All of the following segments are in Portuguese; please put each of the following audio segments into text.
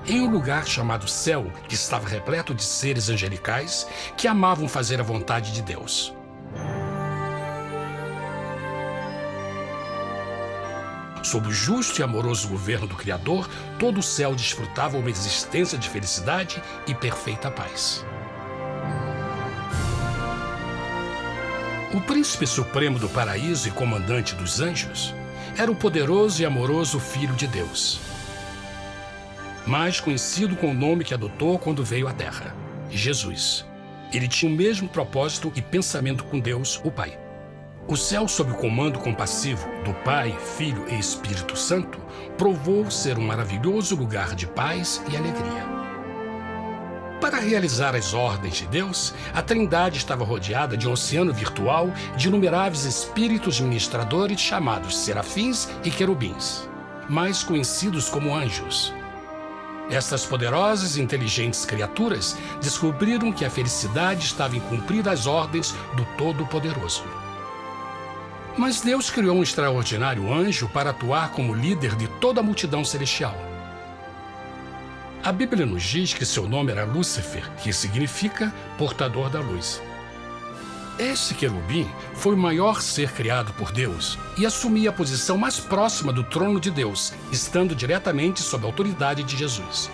em um lugar chamado céu, que estava repleto de seres angelicais que amavam fazer a vontade de Deus. Sob o justo e amoroso governo do Criador, todo o céu desfrutava uma existência de felicidade e perfeita paz. O príncipe supremo do paraíso e comandante dos anjos era o poderoso e amoroso Filho de Deus, mais conhecido com o nome que adotou quando veio à Terra, Jesus. Ele tinha o mesmo propósito e pensamento com Deus, o Pai. O céu, sob o comando compassivo do Pai, Filho e Espírito Santo, provou ser um maravilhoso lugar de paz e alegria. Para realizar as ordens de Deus, a Trindade estava rodeada de um oceano virtual de inumeráveis espíritos ministradores chamados serafins e querubins, mais conhecidos como anjos. Estas poderosas e inteligentes criaturas descobriram que a felicidade estava em cumprir as ordens do Todo-Poderoso. Mas Deus criou um extraordinário anjo para atuar como líder de toda a multidão celestial. A Bíblia nos diz que seu nome era Lúcifer, que significa portador da luz. Este querubim foi o maior ser criado por Deus e assumia a posição mais próxima do trono de Deus, estando diretamente sob a autoridade de Jesus.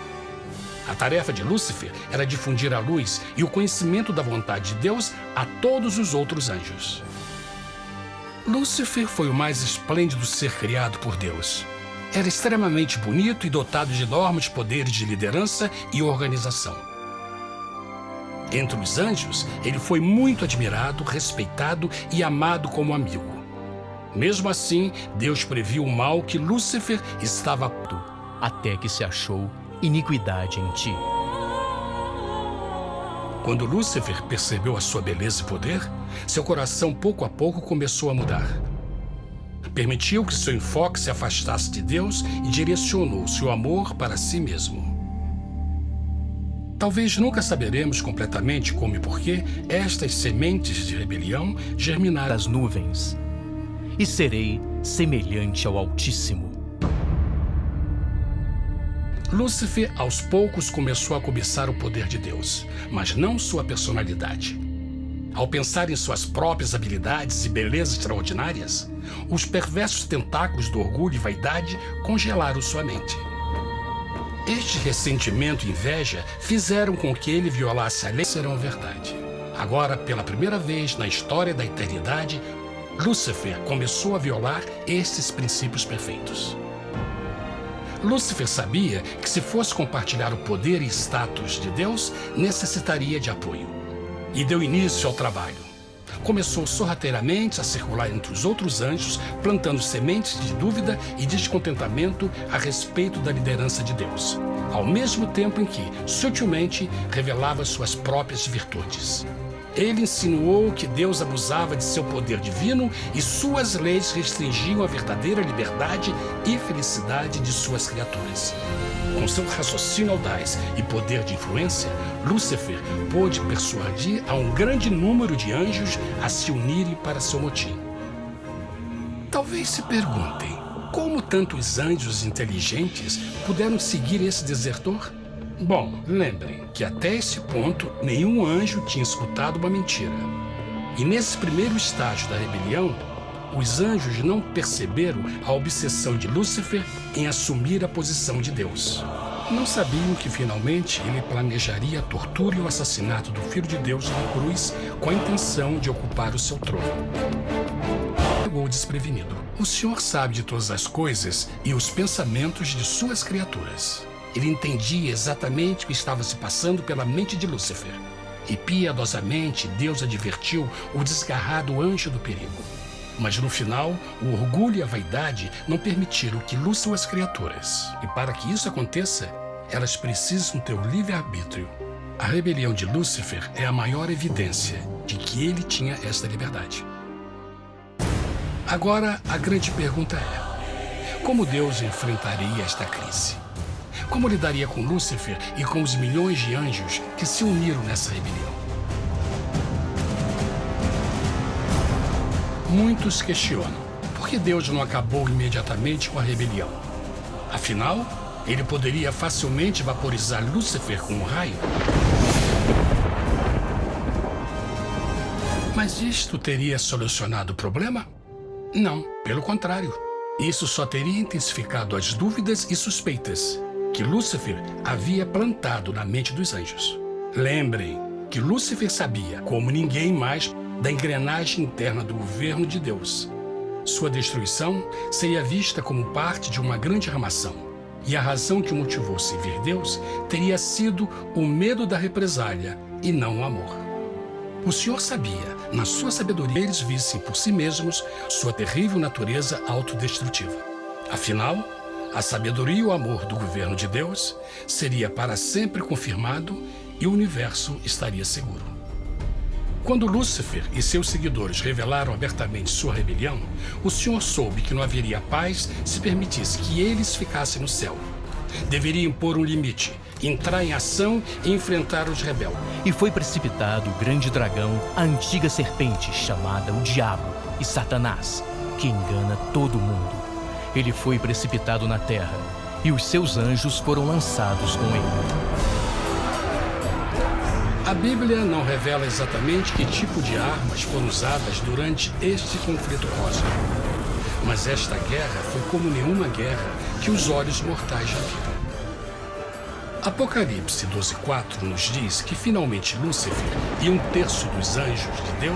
A tarefa de Lúcifer era difundir a luz e o conhecimento da vontade de Deus a todos os outros anjos. Lúcifer foi o mais esplêndido ser criado por Deus. Era extremamente bonito e dotado de enormes poderes de liderança e organização. Entre os anjos, ele foi muito admirado, respeitado e amado como amigo. Mesmo assim, Deus previu o mal que Lúcifer estava até que se achou iniquidade em ti. Quando Lúcifer percebeu a sua beleza e poder, seu coração pouco a pouco começou a mudar. Permitiu que seu enfoque se afastasse de Deus e direcionou seu amor para si mesmo. Talvez nunca saberemos completamente como e porquê estas sementes de rebelião germinaram Das nuvens, e serei semelhante ao Altíssimo. Lúcifer, aos poucos, começou a cobiçar o poder de Deus, mas não sua personalidade. Ao pensar em suas próprias habilidades e belezas extraordinárias, os perversos tentáculos do orgulho e vaidade congelaram sua mente. Este ressentimento e inveja fizeram com que ele violasse a lei. Serão verdade. Agora, pela primeira vez na história da eternidade, Lúcifer começou a violar esses princípios perfeitos. Lúcifer sabia que, se fosse compartilhar o poder e status de Deus, necessitaria de apoio. E deu início ao trabalho. Começou sorrateiramente a circular entre os outros anjos, plantando sementes de dúvida e descontentamento a respeito da liderança de Deus, ao mesmo tempo em que, sutilmente, revelava suas próprias virtudes. Ele insinuou que Deus abusava de seu poder divino e suas leis restringiam a verdadeira liberdade e felicidade de suas criaturas. Com seu raciocínio audaz e poder de influência, Lúcifer pôde persuadir a um grande número de anjos a se unirem para seu motim. Talvez se perguntem, como tantos anjos inteligentes puderam seguir esse desertor? Bom, lembrem que até esse ponto nenhum anjo tinha escutado uma mentira. E nesse primeiro estágio da rebelião, os anjos não perceberam a obsessão de Lúcifer em assumir a posição de Deus. Não sabiam que finalmente ele planejaria a tortura e o assassinato do Filho de Deus na cruz com a intenção de ocupar o seu trono. Pegou desprevenido. O Senhor sabe de todas as coisas e os pensamentos de suas criaturas. Ele entendia exatamente o que estava se passando pela mente de Lúcifer. E piedosamente Deus advertiu o desgarrado anjo do perigo. Mas no final, o orgulho e a vaidade não permitiram que Lúcifer as criaturas. E para que isso aconteça, elas precisam ter o livre-arbítrio. A rebelião de Lúcifer é a maior evidência de que ele tinha esta liberdade. Agora, a grande pergunta é: como Deus enfrentaria esta crise? Como lidaria com Lúcifer e com os milhões de anjos que se uniram nessa rebelião? Muitos questionam por que Deus não acabou imediatamente com a rebelião. Afinal, Ele poderia facilmente vaporizar Lúcifer com um raio. Mas isto teria solucionado o problema? Não, pelo contrário. Isso só teria intensificado as dúvidas e suspeitas que Lúcifer havia plantado na mente dos anjos. Lembrem que Lúcifer sabia, como ninguém mais, da engrenagem interna do governo de Deus. Sua destruição seria vista como parte de uma grande armação, e a razão que o motivou a servir Deus teria sido o medo da represália e não o amor. O Senhor sabia, na sua sabedoria, eles vissem por si mesmos sua terrível natureza autodestrutiva. Afinal, a sabedoria e o amor do governo de Deus seria para sempre confirmado e o universo estaria seguro. Quando Lúcifer e seus seguidores revelaram abertamente sua rebelião, o Senhor soube que não haveria paz se permitisse que eles ficassem no céu. Deveria impor um limite, entrar em ação e enfrentar os rebeldes. E foi precipitado o grande dragão, a antiga serpente chamada o Diabo e Satanás, que engana todo mundo. Ele foi precipitado na terra e os seus anjos foram lançados com ele. A Bíblia não revela exatamente que tipo de armas foram usadas durante este conflito cósmico. Mas esta guerra foi como nenhuma guerra que os olhos mortais já viram. Apocalipse 12:4 nos diz que finalmente Lúcifer e um terço dos anjos de Deus